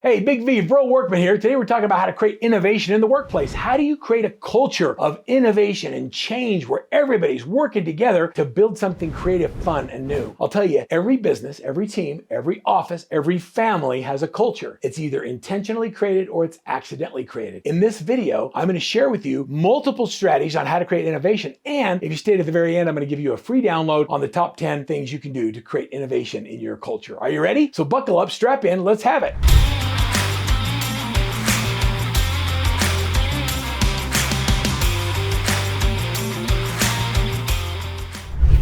Hey, Big V, Verl Workman here. Today we're talking about how to create innovation in the workplace. How do you create a culture of innovation and change where everybody's working together to build something creative, fun, and new? I'll tell you, every business, every team, every office, every family has a culture. It's either intentionally created or it's accidentally created. In this video, I'm going to share with you multiple strategies on how to create innovation. And if you stay to the very end, I'm going to give you a free download on the top 10 things you can do to create innovation in your culture. Are you ready? So buckle up, strap in, let's have it.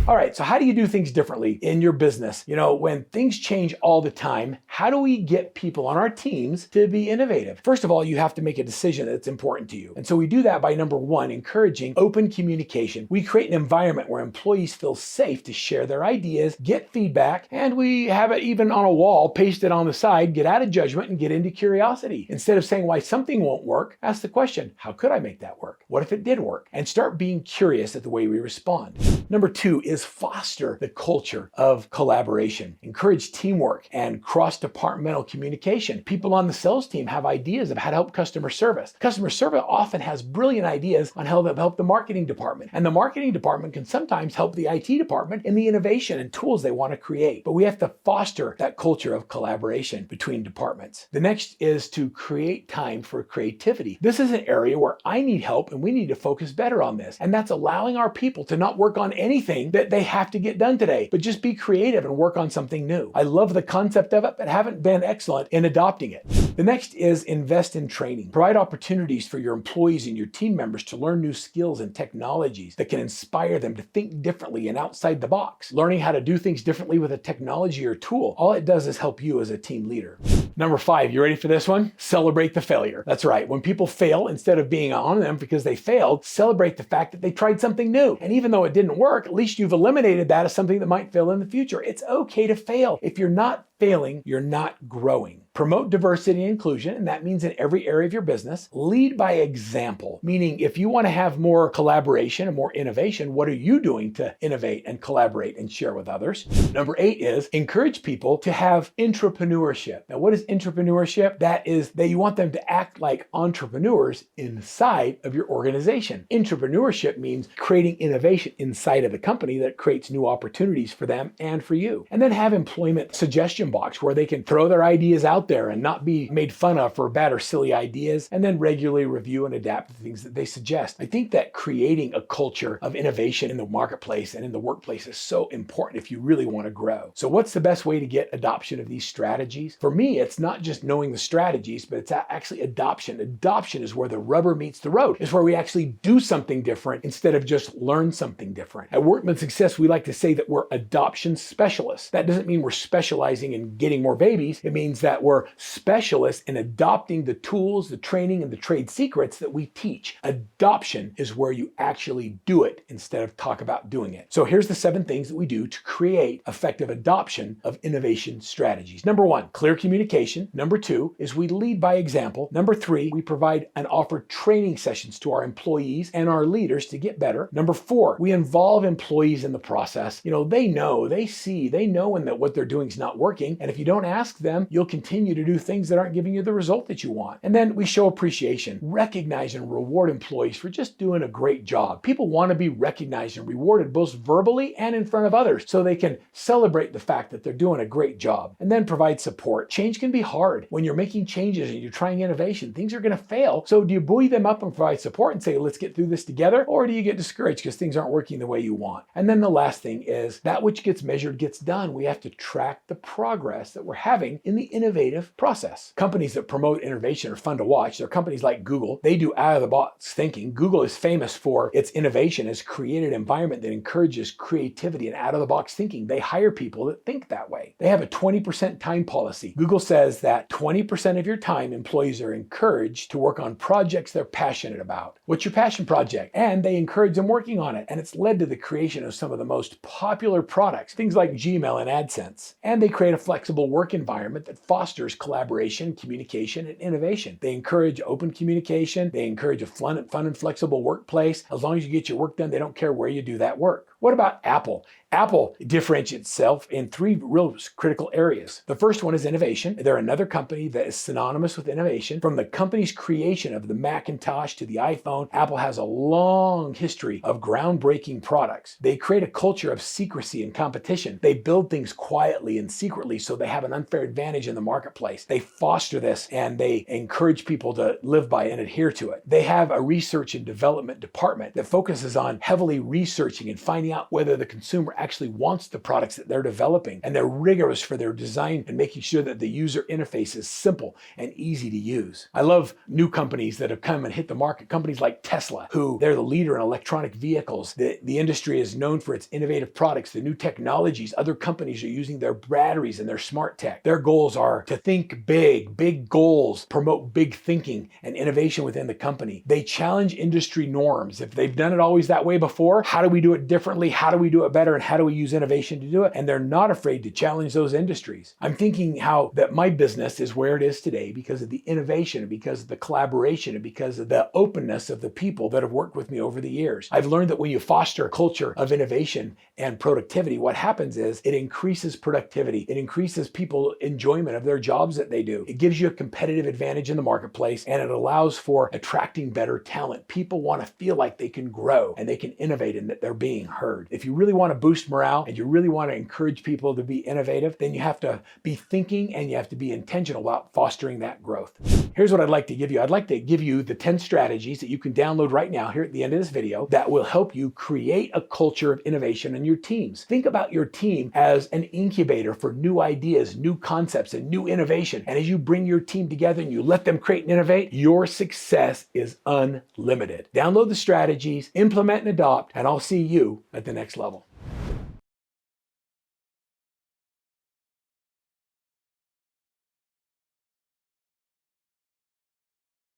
All right, so how do you do things differently in your business? You know, when things change all the time, how do we get people on our teams to be innovative? First of all, you have to make a decision that's important to you. And so we do that by number one, encouraging open communication. We create an environment where employees feel safe to share their ideas, get feedback, and we have it even on a wall, pasted on the side, get out of judgment and get into curiosity. Instead of saying why something won't work, ask the question, how could I make that work? What if it did work? And start being curious at the way we respond. Number two is foster the culture of collaboration. Encourage teamwork and cross-departmental communication. People on the sales team have ideas of how to help customer service. Customer service often has brilliant ideas on how to help the marketing department. And the marketing department can sometimes help the IT department in the innovation and tools they want to create. But we have to foster that culture of collaboration between departments. The next is to create time for creativity. This is an area where I need help and we need to focus better on this. And that's allowing our people to not work on anything that they have to get done today, but just be creative and work on something new. I love the concept of it, but haven't been excellent in adopting it. The next is invest in training. Provide opportunities for your employees and your team members to learn new skills and technologies that can inspire them to think differently and outside the box. Learning how to do things differently with a technology or tool, all it does is help you as a team leader. Number five, you ready for this one? Celebrate the failure. That's right. When people fail, instead of being on them because they failed, celebrate the fact that they tried something new. And even though it didn't work, at least you've eliminated that as something that might fail in the future. It's okay to fail. If you're not failing, you're not growing. Promote diversity and inclusion, and that means in every area of your business. Lead by example, meaning if you want to have more collaboration and more innovation, what are you doing to innovate and collaborate and share with others? Number eight is encourage people to have entrepreneurship. Now, what is entrepreneurship? That is that you want them to act like entrepreneurs inside of your organization. Entrepreneurship means creating innovation inside of the company that creates new opportunities for them and for you. And then have employment suggestion box where they can throw their ideas out there and not be made fun of for bad or silly ideas, and then regularly review and adapt the things that they suggest. I think that creating a culture of innovation in the marketplace and in the workplace is so important if you really want to grow. So what's the best way to get adoption of these strategies? For me, it's not just knowing the strategies, but it's actually adoption. Adoption is where the rubber meets the road. It's where we actually do something different instead of just learn something different. At Workman Success, we like to say that we're adoption specialists. That doesn't mean we're specializing in getting more babies. It means that we're specialists in adopting the tools, the training, and the trade secrets that we teach. Adoption is where you actually do it instead of talk about doing it. So here's the 7 things that we do to create effective adoption of innovation strategies. Number 1, clear communication. Number 2 is we lead by example. Number 3, we provide and offer training sessions to our employees and our leaders to get better. Number 4, we involve employees in the process. You know, they know, they see, they know when that what they're doing is not working. And if you don't ask them, you'll continue to do things that aren't giving you the result that you want. And then we show appreciation, recognize and reward employees for just doing a great job. People want to be recognized and rewarded both verbally and in front of others so they can celebrate the fact that they're doing a great job. And then provide support. Change can be hard. When you're making changes and you're trying innovation, things are going to fail. So do you buoy them up and provide support and say, let's get through this together? Or do you get discouraged because things aren't working the way you want? And then the last thing is that which gets measured gets done. We have to track the progress that we're having in the innovative process. Companies that promote innovation are fun to watch. They're companies like Google. They do out-of-the-box thinking. Google is famous for its innovation, has created an environment that encourages creativity and out-of-the-box thinking. They hire people that think that way. They have a 20% time policy. Google says that 20% of your time, employees are encouraged to work on projects they're passionate about. What's your passion project? And they encourage them working on it. And it's led to the creation of some of the most popular products, things like Gmail and AdSense. And they create a flexible work environment that fosters collaboration, communication, and innovation. They encourage open communication. They encourage a fun and flexible workplace. As long as you get your work done, they don't care where you do that work. What about Apple? Apple differentiates itself in three real critical areas. The first one is innovation. They're another company that is synonymous with innovation. From the company's creation of the Macintosh to the iPhone, Apple has a long history of groundbreaking products. They create a culture of secrecy and competition. They build things quietly and secretly so they have an unfair advantage in the marketplace. They foster this and they encourage people to live by and adhere to it. They have a research and development department that focuses on heavily researching and finding out whether the consumer actually wants the products that they're developing, and they're rigorous for their design and making sure that the user interface is simple and easy to use. I love new companies that have come and hit the market, companies like Tesla, who they're the leader in electronic vehicles. The industry is known for its innovative products, the new technologies. Other companies are using their batteries and their smart tech. Their goals are to think big goals, promote big thinking and innovation within the company. They challenge industry norms. If they've done it always that way before, how do we do it differently? How do we do it better? And how do we use innovation to do it? And they're not afraid to challenge those industries. I'm thinking how that my business is where it is today because of the innovation, and because of the collaboration, and because of the openness of the people that have worked with me over the years. I've learned that when you foster a culture of innovation and productivity, what happens is it increases productivity. It increases people's enjoyment of their jobs that they do. It gives you a competitive advantage in the marketplace, and it allows for attracting better talent. People want to feel like they can grow and they can innovate and that they're being heard. If you really want to boost morale and you really want to encourage people to be innovative, then you have to be thinking and you have to be intentional about fostering that growth. Here's what I'd like to give you. I'd like to give you the 10 strategies that you can download right now here at the end of this video that will help you create a culture of innovation in your teams. Think about your team as an incubator for new ideas, new concepts, and new innovation. And as you bring your team together and you let them create and innovate, your success is unlimited. Download the strategies, implement and adopt, and I'll see you at the next level.